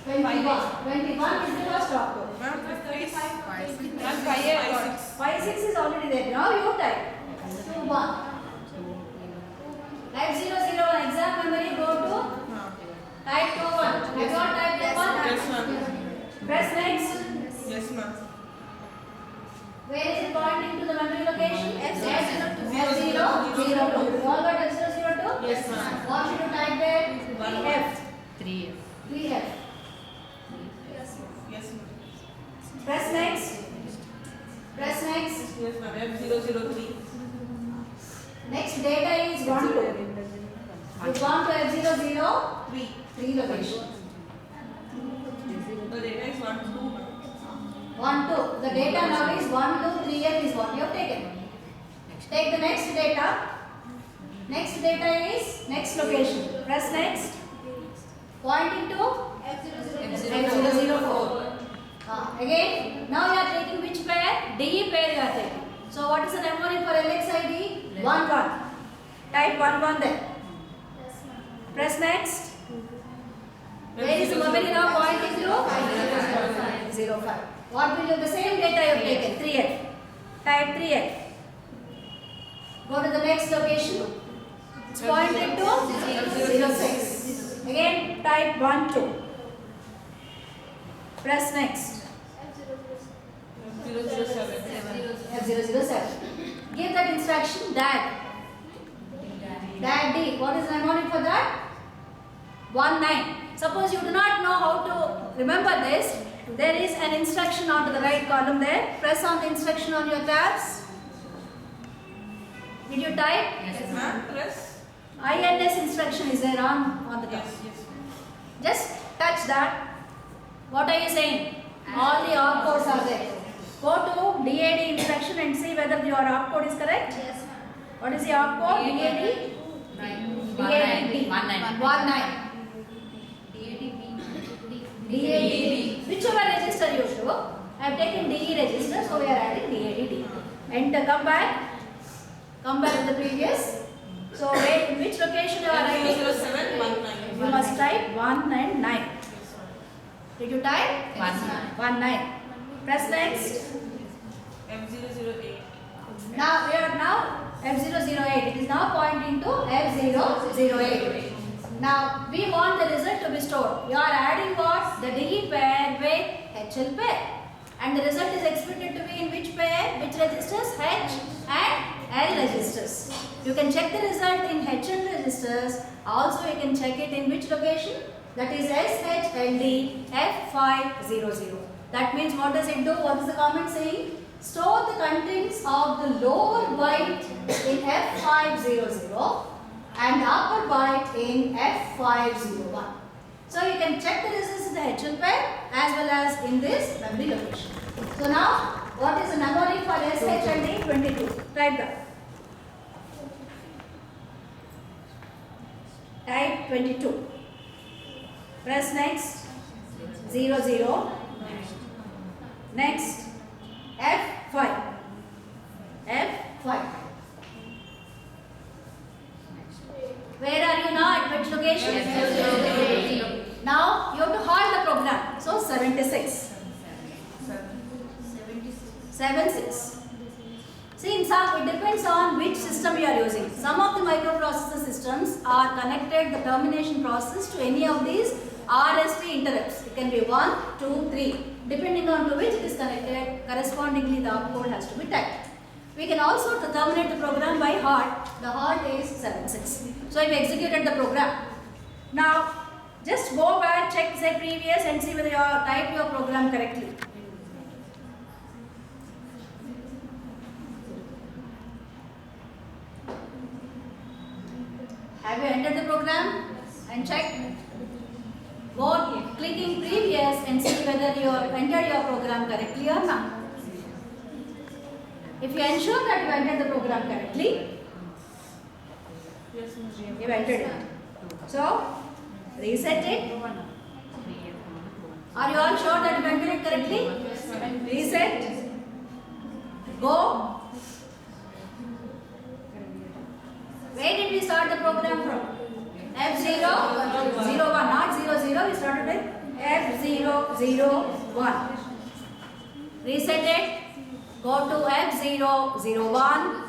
21. 21 is the first opcode. 5, 6 is already there. Now you type 2, 1. Type 0, 0, exam memory, go to type 2, 1. Have you all typed that one? Yes, ma'am. Press next. Yes, ma'am. Where is it pointing to the memory location? F0, F0, 0, 2. You all got F0, 0, 2? Yes, ma'am. What should you type there? 3F. 3F. 3F. Yes, ma'am. Press next. Press next. Yes, ma'am. F003. Next data is 1, 2. You've gone to F0, 3. 3 location. The data is 1, 2, ma'am. 1, 2. The data now is 1, 2, 3F is what you have taken. Take the next data. Next data is next location. Press next. Pointing to F004. Again, now you are taking which pair? DE pair you are taking. So what is the mnemonic for LXID? 1, 1. Type 1, 1 there. Press next. Where is the memory now pointing to? 0, 5. What will you, the same data you have taken? 3F. Type 3F. Go to the next location. It's pointed to 0, 6. Again, type 1, 2. Press next. F007. F007. Give that instruction DAD. DAD D. What is the mnemonic for that? 1, 9. Suppose you do not know how to remember this, there is an instruction onto the right column there. Press on the instruction on your tabs. Did you type? Yes, Ma'am, press. INS instruction is there on the top. Yes, yes. Just touch that. What are you saying? All the opcodes are there. Go to DAD instruction and see whether your opcode is correct. Yes. What is the opcode? DAD? DAD. 19. DAD. Whichever register you show. I have taken DE register, so we are adding DAD. Enter, come back. Come back to the previous. So where, in which location you are writing? F007, 19. You must type 1 and 9. Did you type? 1, 9. Press next. F008. Now we are now F008. It is now pointing to F008. Now we want the result to be stored. You are adding what? The DE pair with HL pair. And the result is expected to be in which pair? Which registers? H and L registers. You can check the result in HL registers. Also you can check it in which location? That is SHLD F500. That means what does it do? What is the comment saying? Store the contents of the lower byte in F500 and the upper byte in F501. So you can check the results in the HL pair as well as in this memory location. So now what is the mnemonic for SHLD 22? Type that. Type 22. Press next. 0, 0. Next. F5. F5. Where are you now? At which location? Now you have to halt the program. So 76. 76. See, in some, it depends on which system you are using. Some of the microprocessor systems are connected the termination process to any of these RST interrupts. It can be 1, 2, 3. Depending on to which it is connected, correspondingly the opcode has to be typed. We can also terminate the program by halt. The halt is 76. So I've executed the program. Now, just go back, check say previous and see whether you have typed your program correctly. Have you entered the program and check? Go clicking previous and see whether you have entered your program correctly or not. If you ensure that you entered the program correctly, Yes, ma'am. you have entered it. So, reset it. Are you all sure that you entered it correctly? Reset. Go. Where did we start the program from? F0, 01, not 00. We started with F0. 0, 1. Reset it. Go to F0, 0, 1.